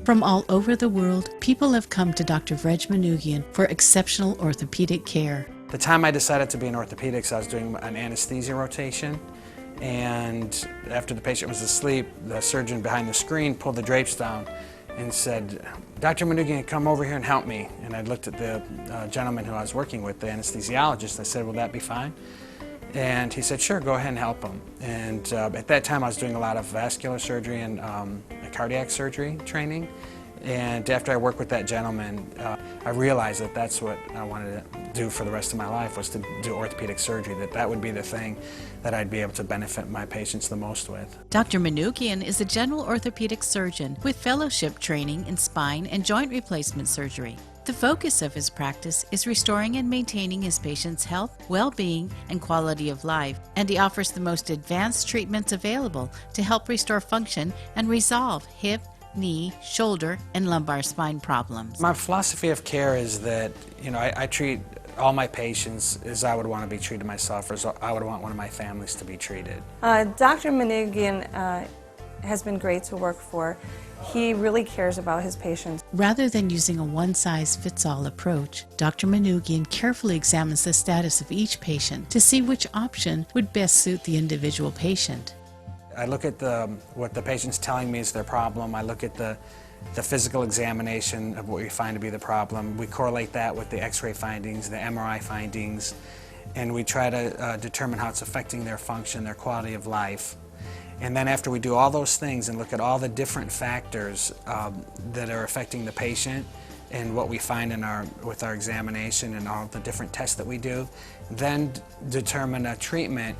From all over the world, people have come to Dr. Vrej Manoogian for exceptional orthopedic care. The time I decided to be in orthopedics, I was doing an anesthesia rotation, and after the patient was asleep, the surgeon behind the screen pulled the drapes down and said, "Dr. Manoogian, come over here and help me." And I looked at the gentleman who I was working with, the anesthesiologist. I said, "Will that be fine?" And he said, "Sure, go ahead and help him." And at that time I was doing a lot of vascular surgery and cardiac surgery training. And after I worked with that gentleman, I realized that that's what I wanted to do for the rest of my life, was to do orthopedic surgery, that would be the thing that I'd be able to benefit my patients the most with. Dr. Manoogian is a general orthopedic surgeon with fellowship training in spine and joint replacement surgery. The focus of his practice is restoring and maintaining his patients' health, well-being, and quality of life, and he offers the most advanced treatments available to help restore function and resolve hip, knee, shoulder, and lumbar spine problems. My philosophy of care is that, I treat all my patients as I would want to be treated myself, or as I would want one of my families to be treated. Dr. Manoogian has been great to work for. He really cares about his patients. Rather than using a one-size-fits-all approach, Dr. Manoogian carefully examines the status of each patient to see which option would best suit the individual patient. I look at what the patient's telling me is their problem. I look at the physical examination of what we find to be the problem. We correlate that with the X-ray findings, the MRI findings, and we try to determine how it's affecting their function, their quality of life. And then after we do all those things and look at all the different factors that are affecting the patient and what we find with our examination and all the different tests that we do, then determine a treatment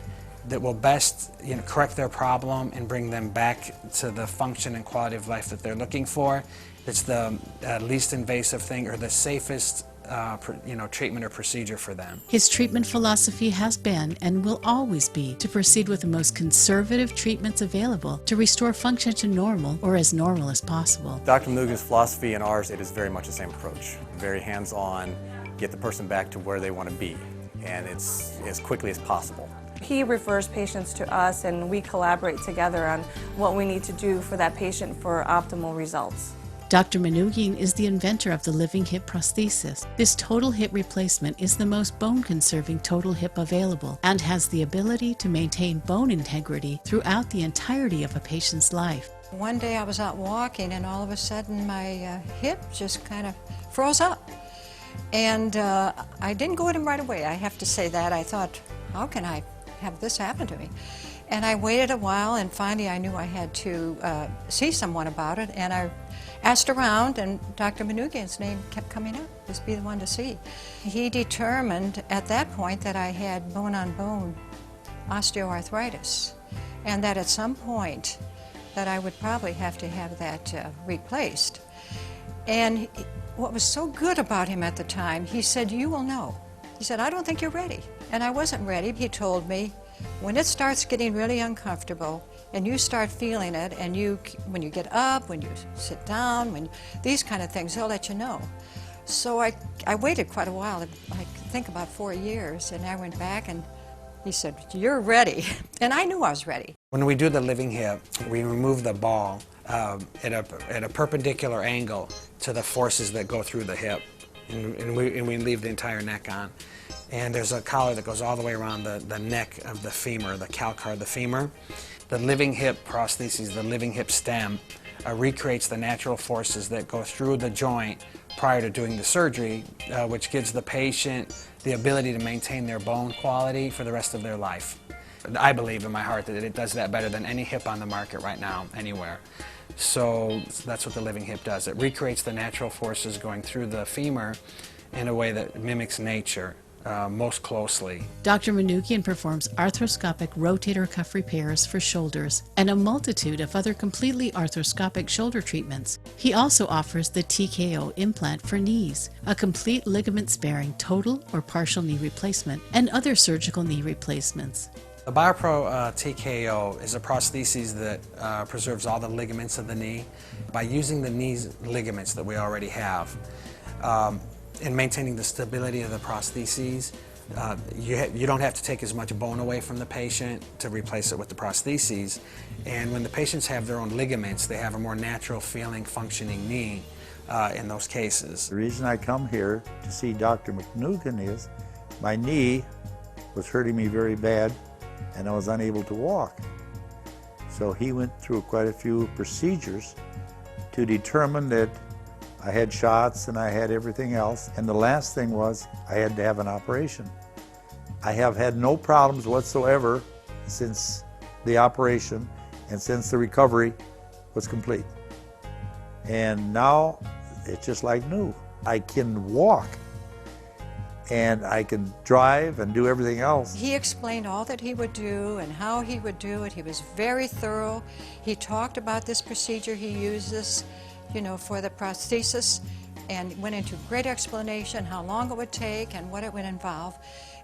that will best correct their problem and bring them back to the function and quality of life that they're looking for. It's the least invasive thing, or the safest treatment or procedure for them. His treatment philosophy has been and will always be to proceed with the most conservative treatments available to restore function to normal, or as normal as possible. Dr. Manoogian's philosophy and ours, it is very much the same approach. Very hands-on, get the person back to where they want to be, and it's as quickly as possible. He refers patients to us, and we collaborate together on what we need to do for that patient for optimal results. Dr. Manoogian is the inventor of the living hip prosthesis. This total hip replacement is the most bone-conserving total hip available and has the ability to maintain bone integrity throughout the entirety of a patient's life. One day I was out walking, and all of a sudden my hip just kind of froze up. And I didn't go at him right away, I have to say that. I thought, how can I have this happen to me? And I waited a while, and finally I knew I had to see someone about it, and I asked around, and Dr. Manoogian's name kept coming up, just be the one to see. He determined at that point that I had bone-on-bone osteoarthritis, and that at some point that I would probably have to have that replaced. And what was so good about him at the time, he said, "You will know." He said, "I don't think you're ready." And I wasn't ready. He told me, when it starts getting really uncomfortable and you start feeling it, and when you get up, when you sit down, these kind of things, they'll let you know. So I waited quite a while, I think about 4 years, and I went back and he said, "You're ready." And I knew I was ready. When we do the living hip, we remove the ball at a perpendicular angle to the forces that go through the hip, and we leave the entire neck on. And there's a collar that goes all the way around the neck of the femur, the calcar of the femur. The living hip prosthesis, the living hip stem, recreates the natural forces that go through the joint prior to doing the surgery, which gives the patient the ability to maintain their bone quality for the rest of their life. I believe in my heart that it does that better than any hip on the market right now, anywhere. So that's what the living hip does. It recreates the natural forces going through the femur in a way that mimics nature most closely. Dr. Manoogian performs arthroscopic rotator cuff repairs for shoulders and a multitude of other completely arthroscopic shoulder treatments. He also offers the TKO implant for knees, a complete ligament-sparing total or partial knee replacement, and other surgical knee replacements. The BioPro TKO is a prosthesis that preserves all the ligaments of the knee by using the knee's ligaments that we already have. In maintaining the stability of the prostheses, You don't have to take as much bone away from the patient to replace it with the prostheses. And when the patients have their own ligaments, they have a more natural feeling, functioning knee in those cases. The reason I come here to see Dr. Manoogian is my knee was hurting me very bad and I was unable to walk. So he went through quite a few procedures to determine that I had shots and I had everything else. And the last thing was I had to have an operation. I have had no problems whatsoever since the operation and since the recovery was complete. And now it's just like new. I can walk and I can drive and do everything else. He explained all that he would do and how he would do it. He was very thorough. He talked about this procedure he uses, for the prosthesis, and went into great explanation how long it would take and what it would involve.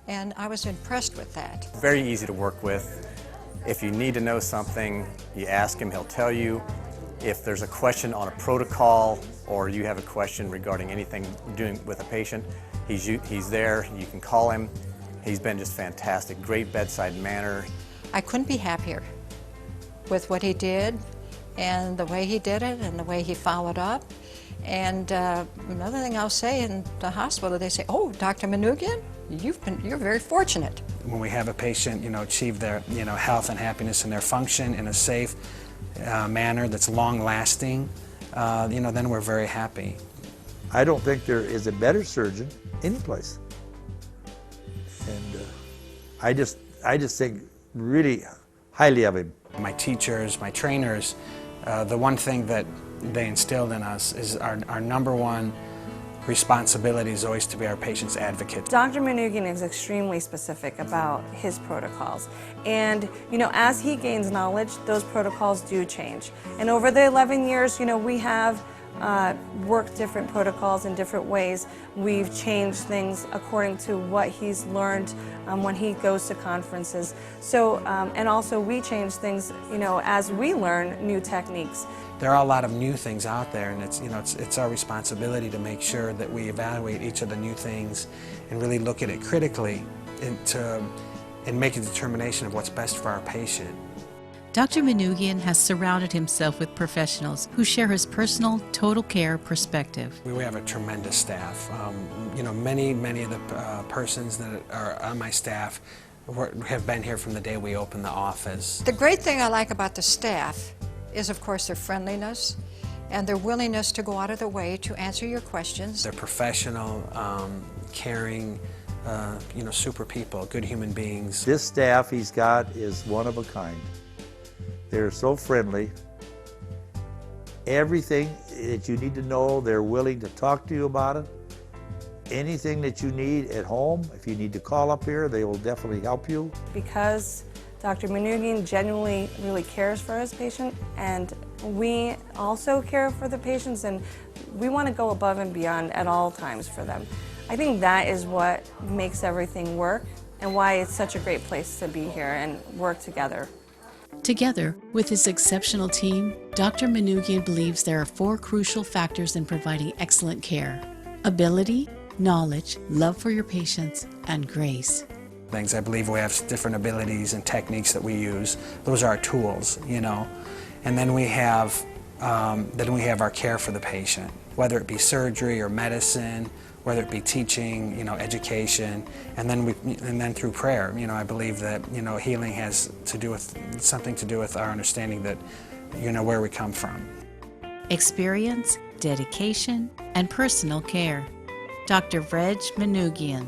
And I was impressed with that. Very easy to work with. If you need to know something, you ask him, he'll tell you. If there's a question on a protocol or you have a question regarding anything doing with a patient, he's there, you can call him. He's been just fantastic, great bedside manner. I couldn't be happier with what he did and the way he did it and the way he followed up. And another thing I'll say, in the hospital they say, "Oh, Dr. Manoogian, you're very fortunate." When we have a patient, achieve their, health and happiness and their function in a safe manner that's long-lasting, then we're very happy. I don't think there is a better surgeon anyplace. And I just think really highly of him. My teachers, my trainers, the one thing that they instilled in us is our number one responsibility is always to be our patient's advocate. Dr. Manoogian is extremely specific about his protocols. And, as he gains knowledge, those protocols do change. And over the 11 years, we have worked different protocols in different ways. We've changed things according to what he's learned when he goes to conferences. So, and also we change things, as we learn new techniques. There are a lot of new things out there, and it's our responsibility to make sure that we evaluate each of the new things and really look at it critically and make a determination of what's best for our patient. Dr. Manoogian has surrounded himself with professionals who share his personal total care perspective. We have a tremendous staff. Many of the persons that are on my staff have been here from the day we opened the office. The great thing I like about the staff is, of course, their friendliness and their willingness to go out of their way to answer your questions. They're professional, caring, super people, good human beings. This staff he's got is one of a kind. They're so friendly. Everything that you need to know, they're willing to talk to you about it. Anything that you need at home, if you need to call up here, they will definitely help you. Because Dr. Manoogian genuinely really cares for his patient, and we also care for the patients, and we want to go above and beyond at all times for them. I think that is what makes everything work and why it's such a great place to be here and work together. Together, with his exceptional team, Dr. Manoogian believes there are 4 crucial factors in providing excellent care: ability, knowledge, love for your patients, and grace. I believe we have different abilities and techniques that we use. Those are our tools, And then we have our care for the patient, whether it be surgery or medicine, whether it be teaching, education, and then through prayer. I believe that healing has something to do with our understanding that where we come from. Experience, dedication, and personal care. Dr. Vrej Manoogian.